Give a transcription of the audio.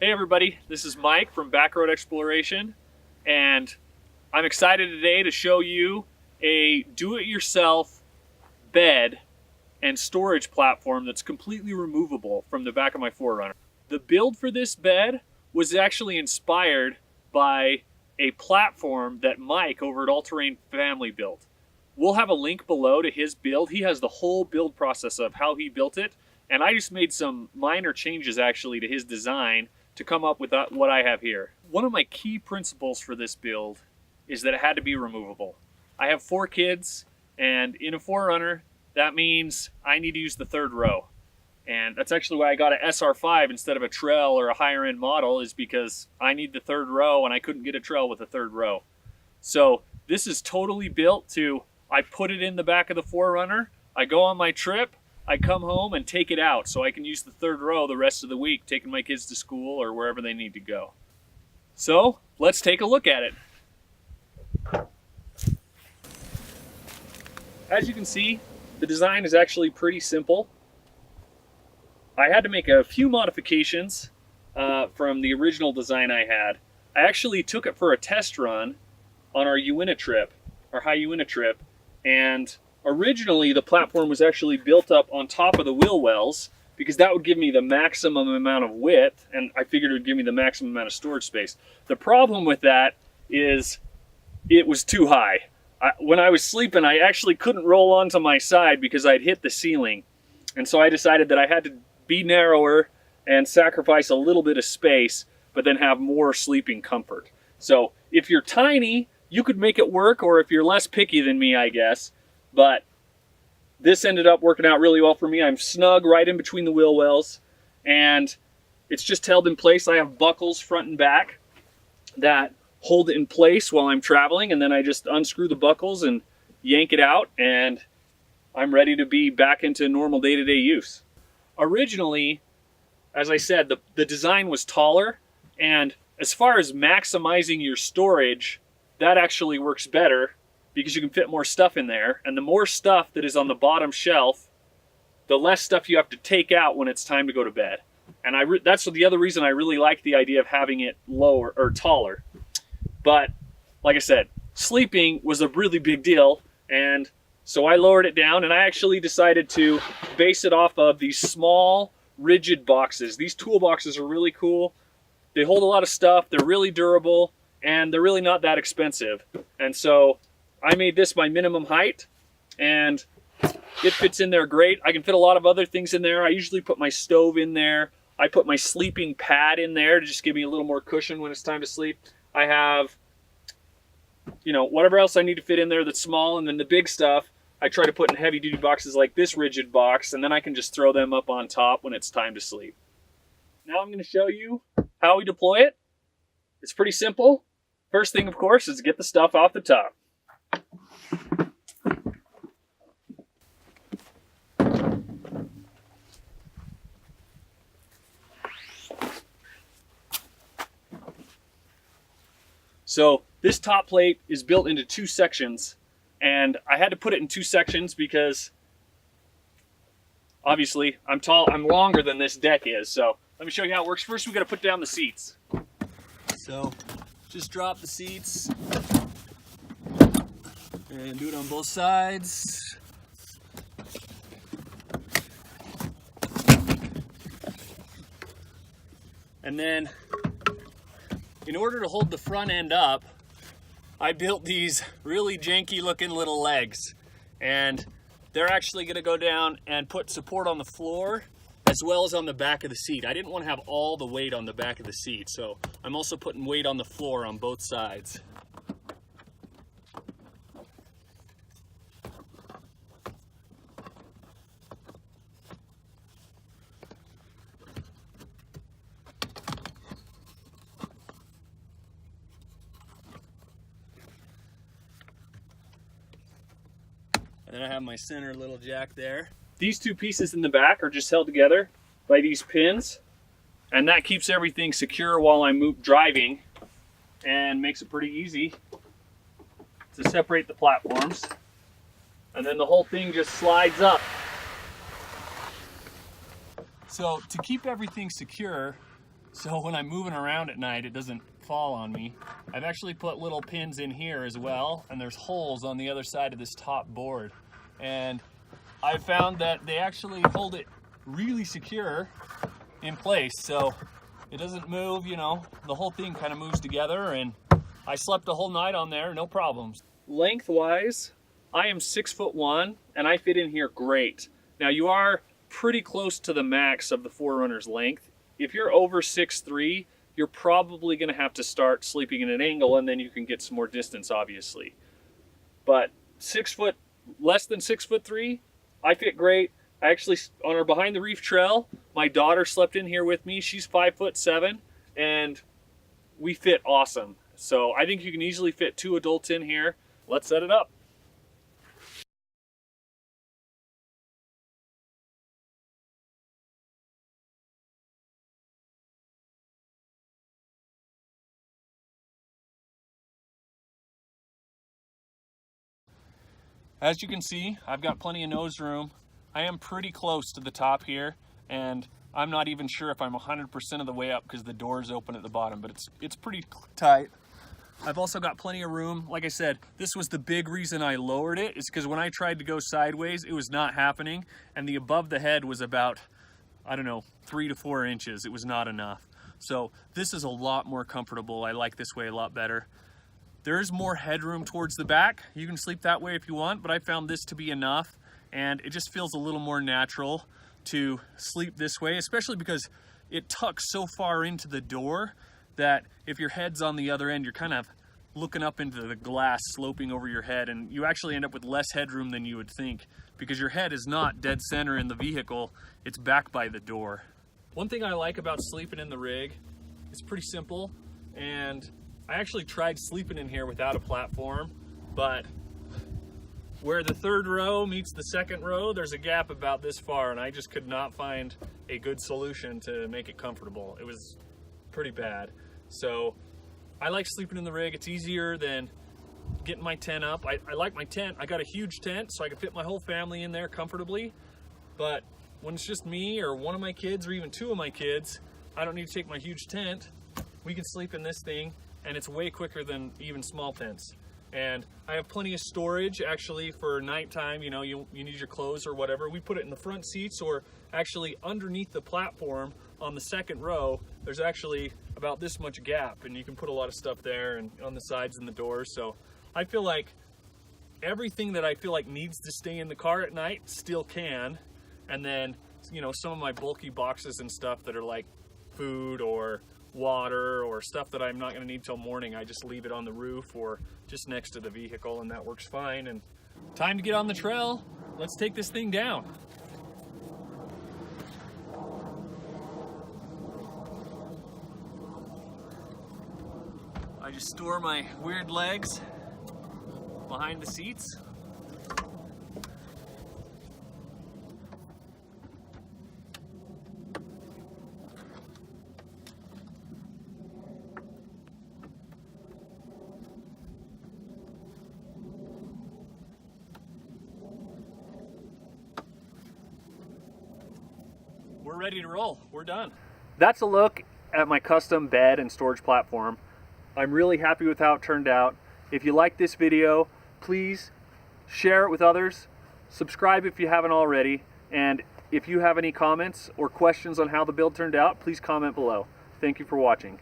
Hey everybody, this is Mike from Backroad Exploration, and I'm excited today to show you a do-it-yourself bed and storage platform that's completely removable from the back of my 4Runner. The build for this bed was actually inspired by a platform that Mike over at All-Terrain Family built. We'll have a link below to his build. He has the whole build process of how he built it, and I just made some minor changes actually to his design to come up with what I have here. One of my key principles for this build is that it had to be removable. I have 4 kids, and in a 4Runner, that means I need to use the 3rd row. And that's actually why I got an SR5 instead of a Trail or a higher end model, is because I need the 3rd row and I couldn't get a Trail with a 3rd row. So this is totally built to, I put it in the back of the 4Runner, I go on my trip, I come home and take it out so I can use the 3rd row the rest of the week, taking my kids to school or wherever they need to go. So let's take a look at it. As you can see, the design is actually pretty simple. I had to make a few modifications from the original design I had. I actually took it for a test run on our Uinta trip, our high Uinta trip, and originally the platform was actually built up on top of the wheel wells because that would give me the maximum amount of width, and I figured it would give me the maximum amount of storage space. The problem with that is it was too high. When I was sleeping, I actually couldn't roll onto my side because I'd hit the ceiling. And so I decided that I had to be narrower and sacrifice a little bit of space, but then have more sleeping comfort. So if you're tiny, you could make it work, or if you're less picky than me, I guess. But this ended up working out really well for me. I'm snug right in between the wheel wells, and it's just held in place. I have buckles front and back that hold it in place while I'm traveling, and then I just unscrew the buckles and yank it out, and I'm ready to be back into normal day-to-day use. Originally, as I said, the design was taller, and as far as maximizing your storage, that actually works better because you can fit more stuff in there, and the more stuff that is on the bottom shelf, the less stuff you have to take out when it's time to go to bed. And that's the other reason I really like the idea of having it lower or taller. But like I said, sleeping was a really big deal, and so I lowered it down, and I actually decided to base it off of these small rigid boxes. These toolboxes are really cool. They hold a lot of stuff, they're really durable, and they're really not that expensive. And so I made this my minimum height, and it fits in there great. I can fit a lot of other things in there. I usually put my stove in there. I put my sleeping pad in there to just give me a little more cushion when it's time to sleep. I have, whatever else I need to fit in there that's small, and then the big stuff I try to put in heavy duty boxes like this rigid box, and then I can just throw them up on top when it's time to sleep. Now I'm going to show you how we deploy it. It's pretty simple. First thing, of course, is to get the stuff off the top. So this top plate is built into 2 sections, and I had to put it in 2 sections because obviously I'm longer than this deck is. So let me show you how it works. First, we got to put down the seats. So just drop the seats and do it on both sides. And then in order to hold the front end up, I built these really janky looking little legs, and they're actually going to go down and put support on the floor as well as on the back of the seat. I didn't want to have all the weight on the back of the seat, so I'm also putting weight on the floor on both sides. And then I have my center little jack there. These 2 pieces in the back are just held together by these pins, and that keeps everything secure while I'm driving and makes it pretty easy to separate the platforms. And then the whole thing just slides up. So to keep everything secure, so when I'm moving around at night, it doesn't fall on me. I've actually put little pins in here as well, and there's holes on the other side of this top board. And I found that they actually hold it really secure in place, so it doesn't move, you know, the whole thing kind of moves together, and I slept the whole night on there, no problems. Lengthwise, I am 6'1", and I fit in here great. Now you are pretty close to the max of the 4Runner's length. If you're over 6'3", you're probably gonna have to start sleeping in an angle, and then you can get some more distance, obviously. But less than 6'3", I fit great. I actually, on our Behind the Reef trail, my daughter slept in here with me. She's 5'7", and we fit awesome. So I think you can easily fit 2 adults in here. Let's set it up. As you can see, I've got plenty of nose room. I am pretty close to the top here, and I'm not even sure if I'm 100% of the way up because the door's open at the bottom, but it's pretty tight. I've also got plenty of room. Like I said, this was the big reason I lowered it, is because when I tried to go sideways, it was not happening, and the above the head was about, I don't know, 3 to 4 inches. It was not enough. So this is a lot more comfortable. I like this way a lot better. There's more headroom towards the back. You can sleep that way if you want, but I found this to be enough, and it just feels a little more natural to sleep this way, especially because it tucks so far into the door that if your head's on the other end, you're kind of looking up into the glass sloping over your head, and you actually end up with less headroom than you would think because your head is not dead center in the vehicle, it's back by the door. One thing I like about sleeping in the rig, it's pretty simple, and I actually tried sleeping in here without a platform, but where the third row meets the second row, there's a gap about this far, and I just could not find a good solution to make it comfortable. It was pretty bad. So I like sleeping in the rig. It's easier than getting my tent up. I like my tent. I got a huge tent, so I can fit my whole family in there comfortably. But when it's just me or one of my kids or even 2 of my kids, I don't need to take my huge tent. We can sleep in this thing, and it's way quicker than even small tents. And I have plenty of storage actually for nighttime. You know, you need your clothes or whatever. We put it in the front seats, or actually underneath the platform on the second row. There's actually about this much gap, and you can put a lot of stuff there and on the sides and the doors. So I feel like everything that I feel like needs to stay in the car at night still can. And then, you know, some of my bulky boxes and stuff that are like food or water or stuff that I'm not going to need till morning, I just leave it on the roof or just next to the vehicle, and that works fine. And time to get on the trail. Let's take this thing down. I just store my weird legs behind the seats. We're ready to roll. We're done. That's a look at my custom bed and storage platform. I'm really happy with how it turned out. If you like this video, please share it with others. Subscribe if you haven't already. And if you have any comments or questions on how the build turned out, please comment below. Thank you for watching.